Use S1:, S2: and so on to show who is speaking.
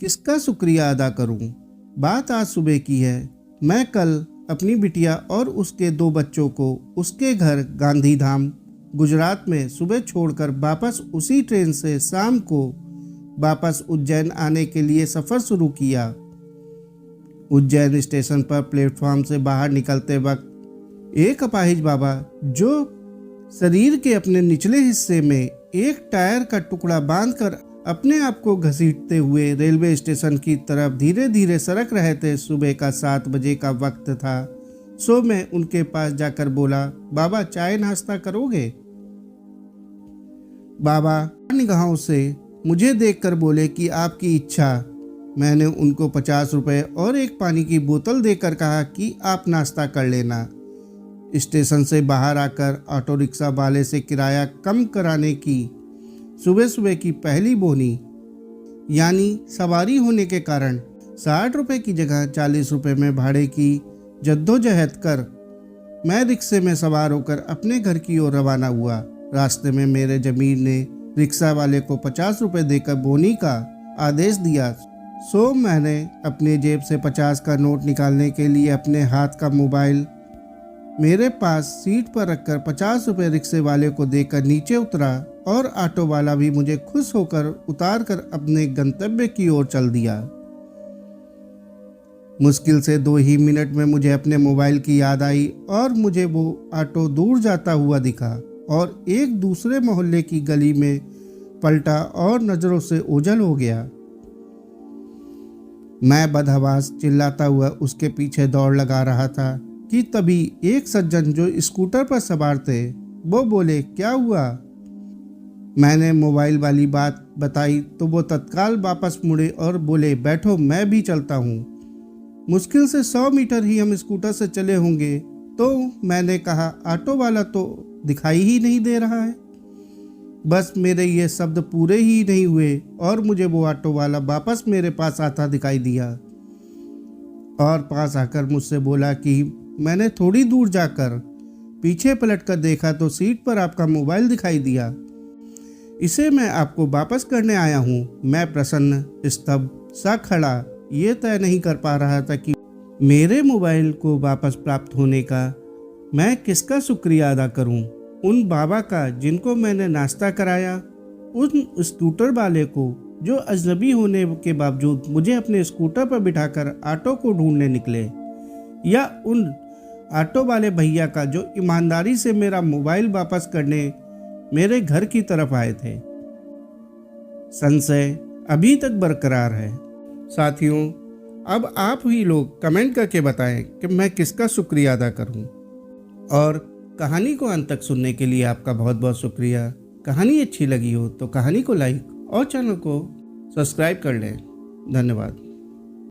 S1: किसका शुक्रिया अदा करूं? बात आज सुबह की है। मैं कल अपनी बिटिया और उसके 2 बच्चों को उसके घर गांधीधाम गुजरात में सुबह छोड़कर वापस उसी ट्रेन से शाम को वापस उज्जैन आने के लिए सफ़र शुरू किया। उज्जैन स्टेशन पर प्लेटफॉर्म से बाहर निकलते वक्त एक अपाहिज बाबा जो शरीर के अपने निचले हिस्से में एक टायर का टुकड़ा बांधकर अपने आप को घसीटते हुए रेलवे स्टेशन की तरफ धीरे धीरे सरक रहे थे। सुबह का 7 बजे का वक्त था। सो मैं उनके पास जाकर बोला, बाबा चाय नाश्ता करोगे? बाबा निगाहों से मुझे देखकर बोले कि आपकी इच्छा। मैंने उनको 50 रुपए और एक पानी की बोतल देकर कहा कि आप नाश्ता कर लेना। स्टेशन से बाहर आकर ऑटो रिक्शा वाले से किराया कम कराने की सुबह सुबह की पहली बोनी, यानी सवारी होने के कारण 60 रुपये की जगह 40 रुपये में भाड़े की जद्दोजहद कर मैं रिक्शे में सवार होकर अपने घर की ओर रवाना हुआ। रास्ते में मेरे जमीर ने रिक्शा वाले को 50 रुपये देकर बोनी का आदेश दिया। सो मैंने अपने जेब से 50 का नोट निकालने के लिए अपने हाथ का मोबाइल मेरे पास सीट पर रखकर 50 रुपये रिक्शे वाले को देकर नीचे उतरा और ऑटो वाला भी मुझे खुश होकर उतार कर अपने गंतव्य की ओर चल दिया। मुश्किल से 2 ही मिनट में मुझे अपने मोबाइल की याद आई और मुझे वो ऑटो दूर जाता हुआ दिखा और एक दूसरे मोहल्ले की गली में पलटा और नज़रों से ओझल हो गया। मैं बदहवास चिल्लाता हुआ उसके पीछे दौड़ लगा रहा था कि तभी एक सज्जन जो स्कूटर पर सवार थे वो बोले, क्या हुआ? मैंने मोबाइल वाली बात बताई तो वो तत्काल वापस मुड़े और बोले, बैठो मैं भी चलता हूँ। मुश्किल से 100 मीटर ही हम स्कूटर से चले होंगे तो मैंने कहा, ऑटो वाला तो दिखाई ही नहीं दे रहा है। बस मेरे ये शब्द पूरे ही नहीं हुए और मुझे वो ऑटो वाला वापस मेरे पास आता दिखाई दिया और पास आकर मुझसे बोला कि मैंने थोड़ी दूर जाकर पीछे पलटकर देखा तो सीट पर आपका मोबाइल दिखाई दिया। इसे मैं आपको वापस करने आया हूँ। मैं प्रसन्न स्तब्ध सा खड़ा ये तय नहीं कर पा रहा था कि मेरे मोबाइल को वापस प्राप्त होने का मैं किसका शुक्रिया अदा करूँ। उन बाबा का जिनको मैंने नाश्ता कराया, उन स्कूटर वाले को जो अजनबी होने के बावजूद मुझे अपने स्कूटर पर बिठाकर ऑटो को ढूंढने निकले, या उन ऑटो वाले भैया का जो ईमानदारी से मेरा मोबाइल वापस करने मेरे घर की तरफ आए थे। संशय अभी तक बरकरार है। साथियों, अब आप ही लोग कमेंट करके बताएं कि मैं किसका शुक्रिया अदा करूं। और कहानी को अंत तक सुनने के लिए आपका बहुत बहुत शुक्रिया। कहानी अच्छी लगी हो तो कहानी को लाइक और चैनल को सब्सक्राइब कर लें। धन्यवाद।